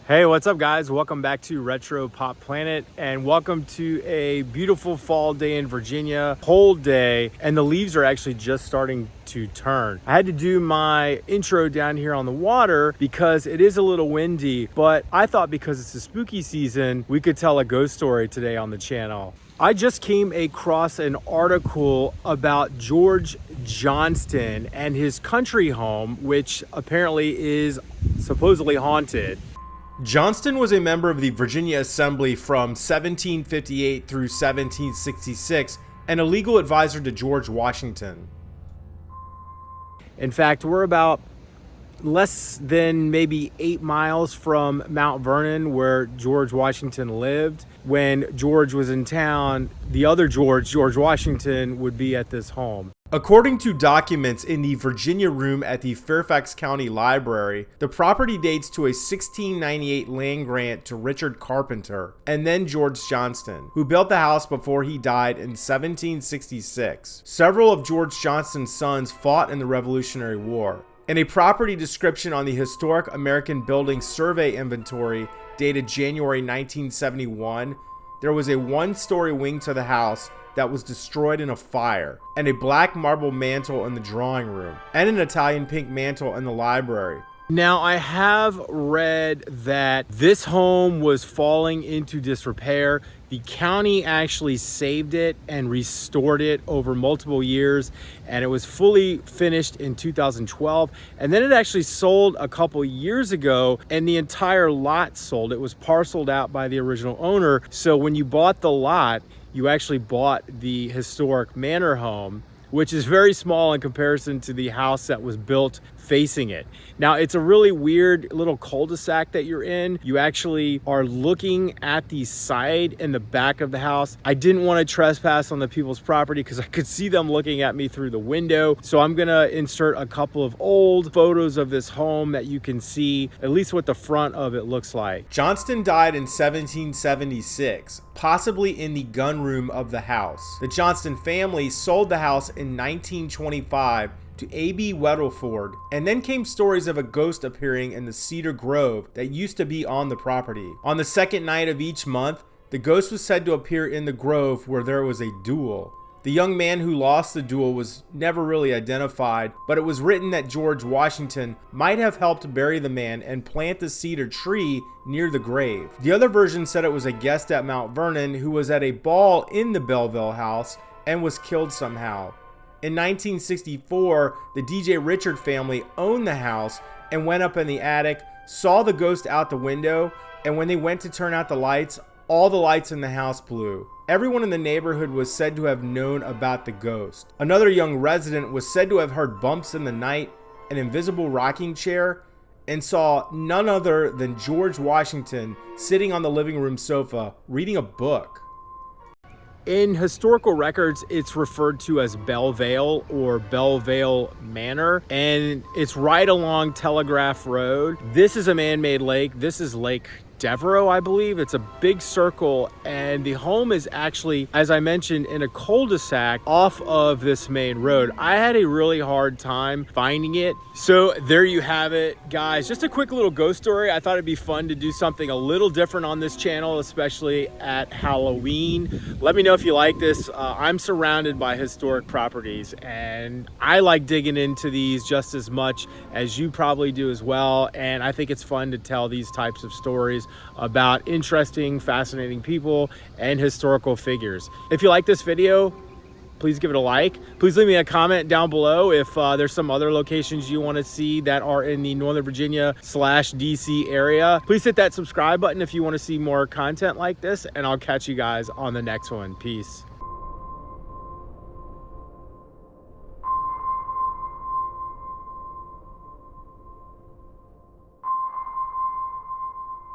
Hey, what's up guys? Welcome back to Retro Pop Planet and welcome to a beautiful fall day in Virginia. Cold day, and the leaves are actually just starting to turn. I had to do my intro down here on the water because it is a little windy, but I thought because it's a spooky season, we could tell a ghost story today on the channel. I just came across an article about George Johnston and his country home, which apparently is supposedly haunted. Johnston was a member of the Virginia Assembly from 1758 through 1766 and a legal advisor to George Washington. In fact, we're about less than maybe 8 miles from Mount Vernon, where George Washington lived. When George was in town, the other George Washington, would be at this home. According to documents in the Virginia Room at the Fairfax County Library, the property dates to a 1698 land grant to Richard Carpenter and then George Johnston, who built the house before he died in 1766. Several of George Johnston's sons fought in the Revolutionary War. In a property description on the Historic American Building Survey Inventory dated January 1971, there was a one-story wing to the house that was destroyed in a fire, and a black marble mantle in the drawing room, and an Italian pink mantle in the library. Now, I have read that this home was falling into disrepair. The county actually saved it and restored it over multiple years, and it was fully finished in 2012. And then it actually sold a couple years ago, and the entire lot sold. It was parceled out by the original owner. So when you bought the lot, you actually bought the historic manor home, which is very small in comparison to the house that was built facing it. Now, it's a really weird little cul-de-sac that you're in. You actually are looking at the side and the back of the house. I didn't want to trespass on the people's property because I could see them looking at me through the window. So I'm gonna insert a couple of old photos of this home that you can see at least what the front of it looks like. Johnston died in 1776, possibly in the gun room of the house. The Johnston family sold the house in 1925 to A.B. Weddleford, and then came stories of a ghost appearing in the cedar grove that used to be on the property. On the second night of each month, the ghost was said to appear in the grove where there was a duel. The young man who lost the duel was never really identified, but it was written that George Washington might have helped bury the man and plant the cedar tree near the grave. The other version said it was a guest at Mount Vernon who was at a ball in the Belvale house and was killed somehow. In 1964, the DJ Richard family owned the house and went up in the attic, saw the ghost out the window, and when they went to turn out the lights, all the lights in the house blew. Everyone in the neighborhood was said to have known about the ghost. Another young resident was said to have heard bumps in the night, an invisible rocking chair, and saw none other than George Washington sitting on the living room sofa reading a book. In historical records, it's referred to as Belvale or Belvale Manor, and it's right along Telegraph Road. This is a man-made lake. This is Lake Devereaux, I believe. It's a big circle, and the home is actually, as I mentioned, in a cul-de-sac off of this main road. I had a really hard time finding it. So there you have it, guys. Just a quick little ghost story. I thought it'd be fun to do something a little different on this channel, especially at Halloween. Let me know if you like this. I'm surrounded by historic properties, and I like digging into these just as much as you probably do as well. And I think it's fun to tell these types of stories about interesting, fascinating people and historical figures. If you like this video, please give it a like. Please leave me a comment down below if there's some other locations you want to see that are in the Northern Virginia / DC area. Please hit that subscribe button if you want to see more content like this, and I'll catch you guys on the next one. Peace.